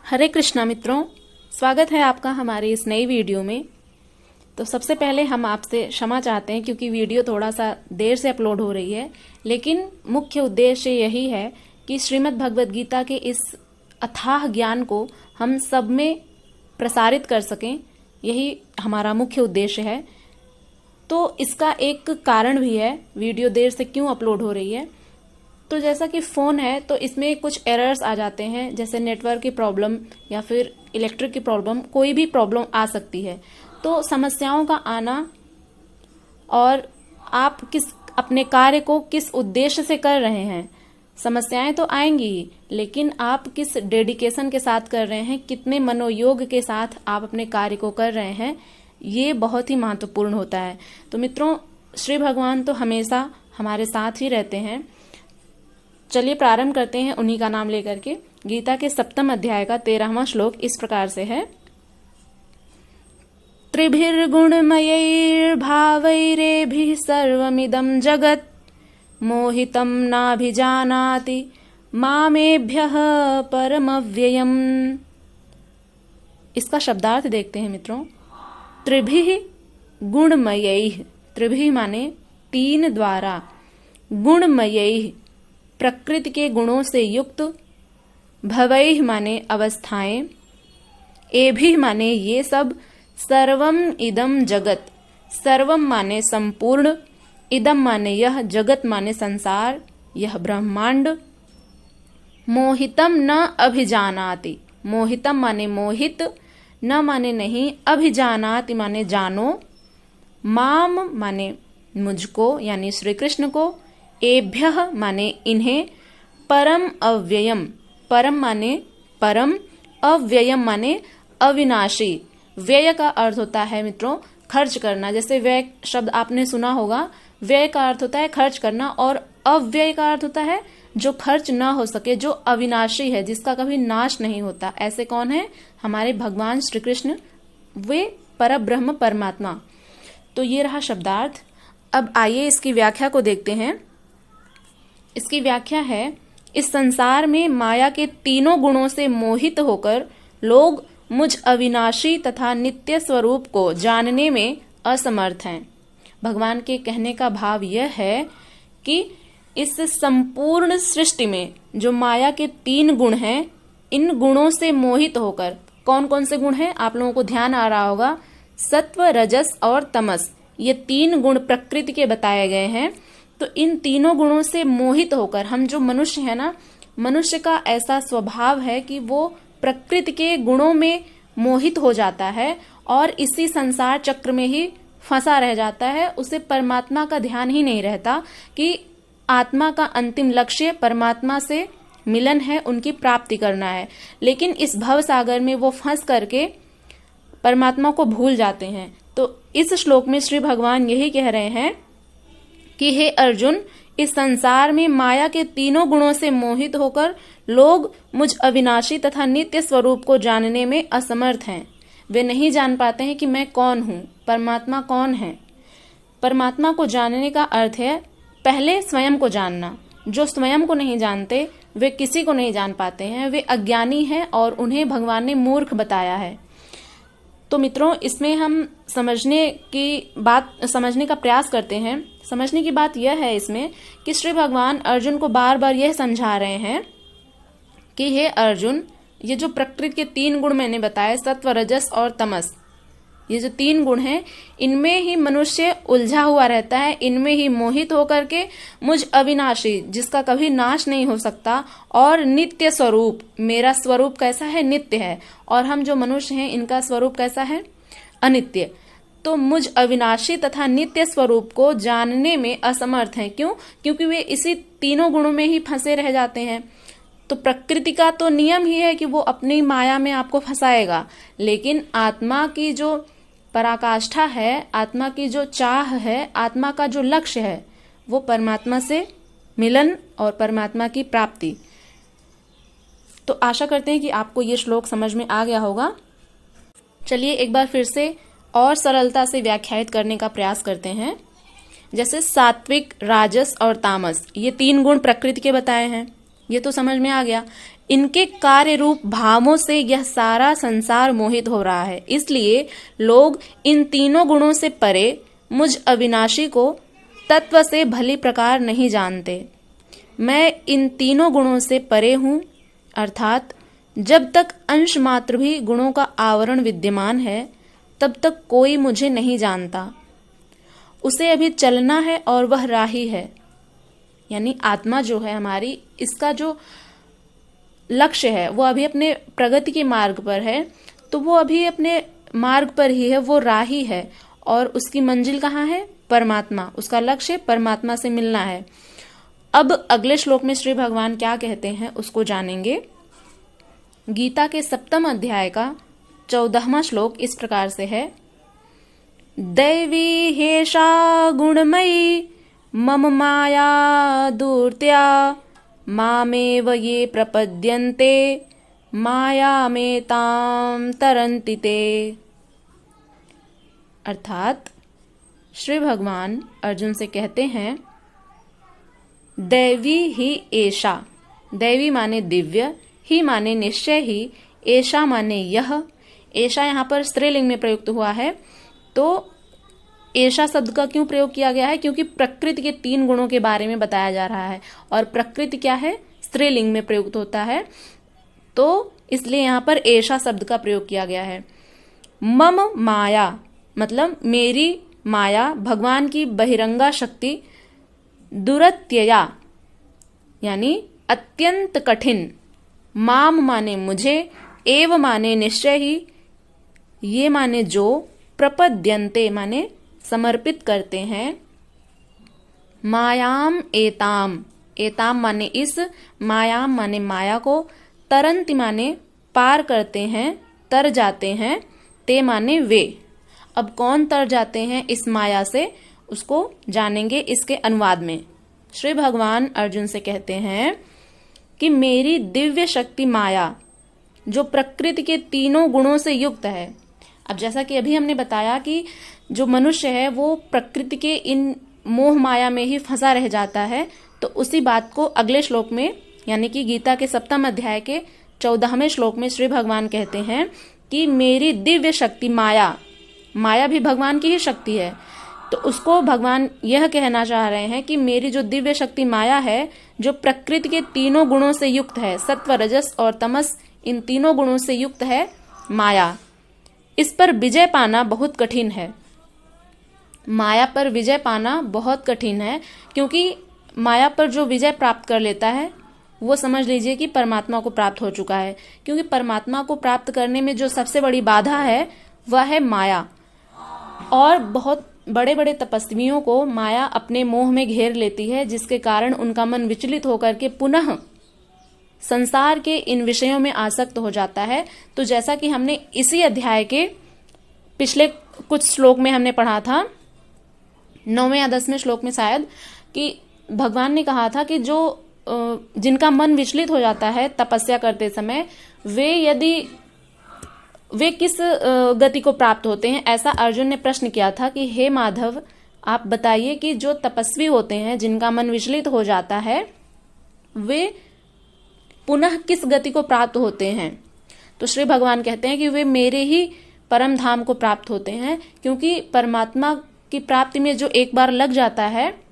हरे कृष्णा मित्रों, स्वागत है आपका हमारी इस नई वीडियो में। तो सबसे पहले हम आपसे क्षमा चाहते हैं क्योंकि वीडियो थोड़ा सा देर से अपलोड हो रही है, लेकिन मुख्य उद्देश्य यही है कि श्रीमद् भगवद गीता के इस अथाह ज्ञान को हम सब में प्रसारित कर सकें, यही हमारा मुख्य उद्देश्य है। तो इसका एक कारण भी है वीडियो देर से क्यों अपलोड हो रही है। तो जैसा कि फ़ोन है तो इसमें कुछ एरर्स आ जाते हैं, जैसे नेटवर्क की प्रॉब्लम या फिर इलेक्ट्रिक की प्रॉब्लम, कोई भी प्रॉब्लम आ सकती है। तो समस्याओं का आना और आप अपने कार्य को किस उद्देश्य से कर रहे हैं, समस्याएं तो आएंगी ही, लेकिन आप किस डेडिकेशन के साथ कर रहे हैं, कितने मनोयोग के साथ आप अपने कार्य को कर रहे हैं, ये बहुत ही महत्वपूर्ण होता है। तो मित्रों, श्री भगवान तो हमेशा हमारे साथ ही रहते हैं। चलिए प्रारंभ करते हैं उन्हीं का नाम लेकर के। गीता के 7वें अध्याय का 13वां श्लोक इस प्रकार से है। त्रिभिर्गुणमयैर्भावैरेभिः सर्वमिदं जगत् मोहितं नाभिजानाति मामेभ्यः परमव्ययम्। इसका शब्दार्थ देखते हैं मित्रों। त्रिभिः गुणमयैः, त्रिभिः माने तीन द्वारा, गुणमयैः प्रकृति के गुणों से युक्त, भवैः माने अवस्थाएं, एभिः माने ये सब, सर्वम इदम जगत, सर्वम माने संपूर्ण, इदम माने यह, जगत माने संसार, यह ब्रह्मांड, मोहितम न अभिजानाति, मोहितम माने मोहित, न माने नहीं, अभिजानाति माने जानो, माम माने मुझको यानी श्री कृष्ण को, एभ्यः माने इन्हें, परम अव्ययम, परम माने परम, अव्ययम माने अविनाशी। व्यय का अर्थ होता है मित्रों खर्च करना। जैसे व्यय शब्द आपने सुना होगा, व्यय का अर्थ होता है खर्च करना, और अव्यय का अर्थ होता है जो खर्च ना हो सके, जो अविनाशी है, जिसका कभी नाश नहीं होता। ऐसे कौन है? हमारे भगवान श्री कृष्ण, वे परब्रह्म परमात्मा। तो ये रहा शब्दार्थ। अब आइए इसकी व्याख्या को देखते हैं। इसकी व्याख्या है, इस संसार में माया के तीनों गुणों से मोहित होकर लोग मुझ अविनाशी तथा नित्य स्वरूप को जानने में असमर्थ हैं। भगवान के कहने का भाव यह है कि इस संपूर्ण सृष्टि में जो माया के तीन गुण हैं, इन गुणों से मोहित होकर, कौन कौन से गुण हैं आप लोगों को ध्यान आ रहा होगा, सत्व, रजस और तमस, ये तीन गुण प्रकृति के बताए गए हैं। तो इन तीनों गुणों से मोहित होकर, हम जो मनुष्य है ना, मनुष्य का ऐसा स्वभाव है कि वो प्रकृति के गुणों में मोहित हो जाता है और इसी संसार चक्र में ही फंसा रह जाता है। उसे परमात्मा का ध्यान ही नहीं रहता कि आत्मा का अंतिम लक्ष्य परमात्मा से मिलन है, उनकी प्राप्ति करना है। लेकिन इस भव सागर में वो फंस करके परमात्मा को भूल जाते हैं। तो इस श्लोक में श्री भगवान यही कह रहे हैं कि हे अर्जुन, इस संसार में माया के तीनों गुणों से मोहित होकर लोग मुझ अविनाशी तथा नित्य स्वरूप को जानने में असमर्थ हैं। वे नहीं जान पाते हैं कि मैं कौन हूँ, परमात्मा कौन है। परमात्मा को जानने का अर्थ है पहले स्वयं को जानना। जो स्वयं को नहीं जानते वे किसी को नहीं जान पाते हैं, वे अज्ञानी हैं और उन्हें भगवान ने मूर्ख बताया है। तो मित्रों, इसमें हम समझने का प्रयास करते हैं। समझने की बात यह है इसमें कि श्री भगवान अर्जुन को बार बार यह समझा रहे हैं कि हे अर्जुन, ये जो प्रकृति के तीन गुण मैंने बताए, सत्व, रजस और तमस, ये जो तीन गुण हैं, इनमें ही मनुष्य उलझा हुआ रहता है, इनमें ही मोहित होकर के मुझ अविनाशी, जिसका कभी नाश नहीं हो सकता, और नित्य स्वरूप, मेरा स्वरूप कैसा है? नित्य है। और हम जो मनुष्य हैं, इनका स्वरूप कैसा है? अनित्य। तो मुझ अविनाशी तथा नित्य स्वरूप को जानने में असमर्थ हैं। क्यों? क्योंकि वे इसी तीनों गुणों में ही फंसे रह जाते हैं। तो प्रकृति का तो नियम ही है कि वो अपनी माया में आपको फंसाएगा, लेकिन आत्मा की जो पराकाष्ठा है, आत्मा की जो चाह है, आत्मा का जो लक्ष्य है, वो परमात्मा से मिलन और परमात्मा की प्राप्ति। तो आशा करते हैं कि आपको ये श्लोक समझ में आ गया होगा। चलिए एक बार फिर से और सरलता से व्याख्यायित करने का प्रयास करते हैं। जैसे सात्विक, राजस और तामस, ये तीन गुण प्रकृति के बताए हैं, ये तो समझ में आ गया। इनके कार्य रूप भावों से यह सारा संसार मोहित हो रहा है। इसलिए लोग इन तीनों गुणों से परे मुझ अविनाशी को तत्व से भली प्रकार नहीं जानते। मैं इन तीनों गुणों से परे हूं, अर्थात जब तक अंश मात्र भी गुणों का आवरण विद्यमान है तब तक कोई मुझे नहीं जानता। उसे अभी चलना है और वह राही है, यानी आत्मा जो है हमारी, इसका जो लक्ष्य है वो अभी अपने प्रगति के मार्ग पर है, तो वो अभी अपने मार्ग पर ही है, वो राही है और उसकी मंजिल कहाँ है? परमात्मा। उसका लक्ष्य परमात्मा से मिलना है। अब अगले श्लोक में श्री भगवान क्या कहते हैं उसको जानेंगे। गीता के 7वें अध्याय का 14वां श्लोक इस प्रकार से है। दैवी हेषा गुणमयी मम माया दूर्त्या मामेव ये प्रपद्यन्ते मायामेतां तरन्ति ते। अर्थात श्री भगवान अर्जुन से कहते हैं, दैवी ही एषा, दैवी माने दिव्य, ही माने निश्चय ही, एषा माने यह। एषा यहाँ पर स्त्रीलिंग में प्रयुक्त हुआ है। तो एषा शब्द का क्यों प्रयोग किया गया है? क्योंकि प्रकृति के 3 गुणों के बारे में बताया जा रहा है और प्रकृति क्या है? स्त्रीलिंग में प्रयुक्त होता है, तो इसलिए यहाँ पर एषा शब्द का प्रयोग किया गया है। मम माया मतलब मेरी माया, भगवान की बहिरंगा शक्ति, दुरत्यया यानी अत्यंत कठिन, माम माने मुझे, एव माने निश्चय ही, ये माने जो, प्रपद्यन्ते माने समर्पित करते हैं, मायाम एताम, एताम माने इस, मायाम माने माया को, तरंति माने पार करते हैं, तर जाते हैं, ते माने वे। अब कौन तर जाते हैं इस माया से, उसको जानेंगे इसके अनुवाद में। श्री भगवान अर्जुन से कहते हैं कि मेरी दिव्य शक्ति माया जो प्रकृति के 3 गुणों से युक्त है। अब जैसा कि अभी हमने बताया कि जो मनुष्य है वो प्रकृति के इन मोह माया में ही फंसा रह जाता है, तो उसी बात को अगले श्लोक में यानी कि गीता के 7वें अध्याय के 14वें श्लोक में श्री भगवान कहते हैं कि मेरी दिव्य शक्ति माया, माया भी भगवान की ही शक्ति है, तो उसको भगवान यह कहना चाह रहे हैं कि मेरी जो दिव्य शक्ति माया है, जो प्रकृति के 3 गुणों से युक्त है, सत्व रजस और तमस, इन 3 गुणों से युक्त है माया, इस पर विजय पाना बहुत कठिन है। माया पर विजय पाना बहुत कठिन है, क्योंकि माया पर जो विजय प्राप्त कर लेता है वो समझ लीजिए कि परमात्मा को प्राप्त हो चुका है, क्योंकि परमात्मा को प्राप्त करने में जो सबसे बड़ी बाधा है वह है माया। और बहुत बड़े बड़े तपस्वियों को माया अपने मोह में घेर लेती है, जिसके कारण उनका मन विचलित होकर के पुनः संसार के इन विषयों में आसक्त हो जाता है। तो जैसा कि हमने इसी अध्याय के पिछले कुछ श्लोक में हमने पढ़ा था, 9वें या 10वें श्लोक में शायद, कि भगवान ने कहा था कि जो जिनका मन विचलित हो जाता है तपस्या करते समय, वे किस गति को प्राप्त होते हैं। ऐसा अर्जुन ने प्रश्न किया था कि हे माधव, आप बताइए कि जो तपस्वी होते हैं, जिनका मन विचलित हो जाता है, वे पुनः किस गति को प्राप्त होते हैं। तो श्री भगवान कहते हैं कि वे मेरे ही परम धाम को प्राप्त होते हैं, क्योंकि परमात्मा की प्राप्ति में जो एक बार लग जाता है,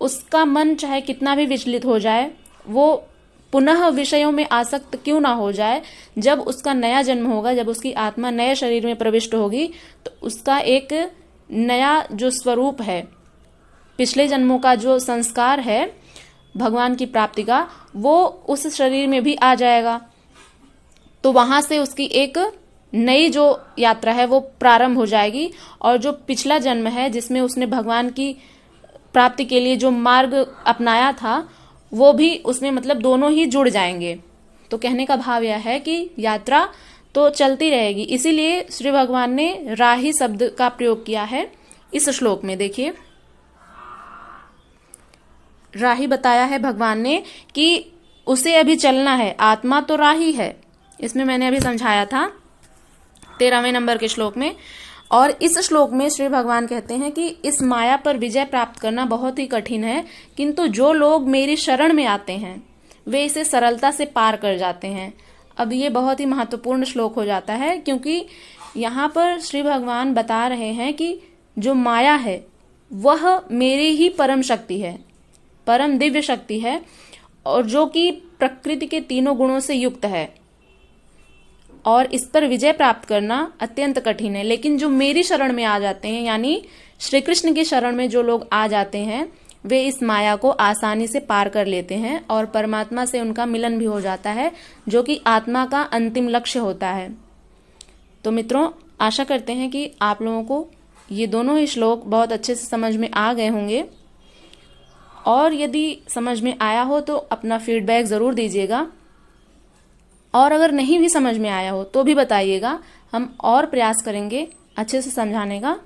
उसका मन चाहे कितना भी विचलित हो जाए, वो पुनः विषयों में आसक्त क्यों ना हो जाए, जब उसका नया जन्म होगा, जब उसकी आत्मा नए शरीर में प्रविष्ट होगी, तो उसका एक नया जो स्वरूप है, पिछले जन्मों का जो संस्कार है भगवान की प्राप्ति का, वो उस शरीर में भी आ जाएगा। तो वहां से उसकी एक नई जो यात्रा है वो प्रारंभ हो जाएगी, और जो पिछला जन्म है जिसमें उसने भगवान की प्राप्ति के लिए जो मार्ग अपनाया था, वो भी उसमें मतलब दोनों ही जुड़ जाएंगे। तो कहने का भाव यह है कि यात्रा तो चलती रहेगी। इसीलिए श्री भगवान ने राही शब्द का प्रयोग किया है इस श्लोक में। देखिए, राही बताया है भगवान ने कि उसे अभी चलना है, आत्मा तो राही है। इसमें मैंने अभी समझाया था 13वें नंबर के श्लोक में। और इस श्लोक में श्री भगवान कहते हैं कि इस माया पर विजय प्राप्त करना बहुत ही कठिन है, किंतु जो लोग मेरी शरण में आते हैं, वे इसे सरलता से पार कर जाते हैं। अब ये बहुत ही महत्वपूर्ण श्लोक हो जाता है, क्योंकि यहाँ पर श्री भगवान बता रहे हैं कि जो माया है वह मेरी ही परम शक्ति है, परम दिव्य शक्ति है, और जो कि प्रकृति के तीनों गुणों से युक्त है, और इस पर विजय प्राप्त करना अत्यंत कठिन है। लेकिन जो मेरी शरण में आ जाते हैं, यानी श्री कृष्ण की शरण में जो लोग आ जाते हैं, वे इस माया को आसानी से पार कर लेते हैं और परमात्मा से उनका मिलन भी हो जाता है, जो कि आत्मा का अंतिम लक्ष्य होता है। तो मित्रों, आशा करते हैं कि आप लोगों को ये दोनों ही श्लोक बहुत अच्छे से समझ में आ गए होंगे, और यदि समझ में आया हो तो अपना फीडबैक जरूर दीजिएगा, और अगर नहीं भी समझ में आया हो तो भी बताइएगा, हम और प्रयास करेंगे अच्छे से समझाने का।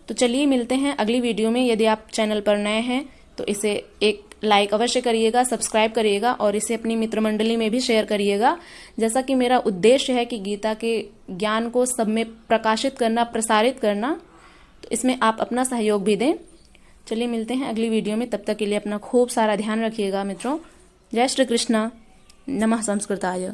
तो चलिए मिलते हैं अगली वीडियो में। यदि आप चैनल पर नए हैं तो इसे एक लाइक अवश्य करिएगा, सब्सक्राइब करिएगा, और इसे अपनी मित्र मंडली में भी शेयर करिएगा। जैसा कि मेरा उद्देश्य है कि गीता के ज्ञान को सब में प्रकाशित करना, प्रसारित करना, तो इसमें आप अपना सहयोग भी दें। चलिए मिलते हैं अगली वीडियो में, तब तक के लिए अपना खूब सारा ध्यान रखिएगा मित्रों। जय श्री कृष्ण। नमः संस्कृताय।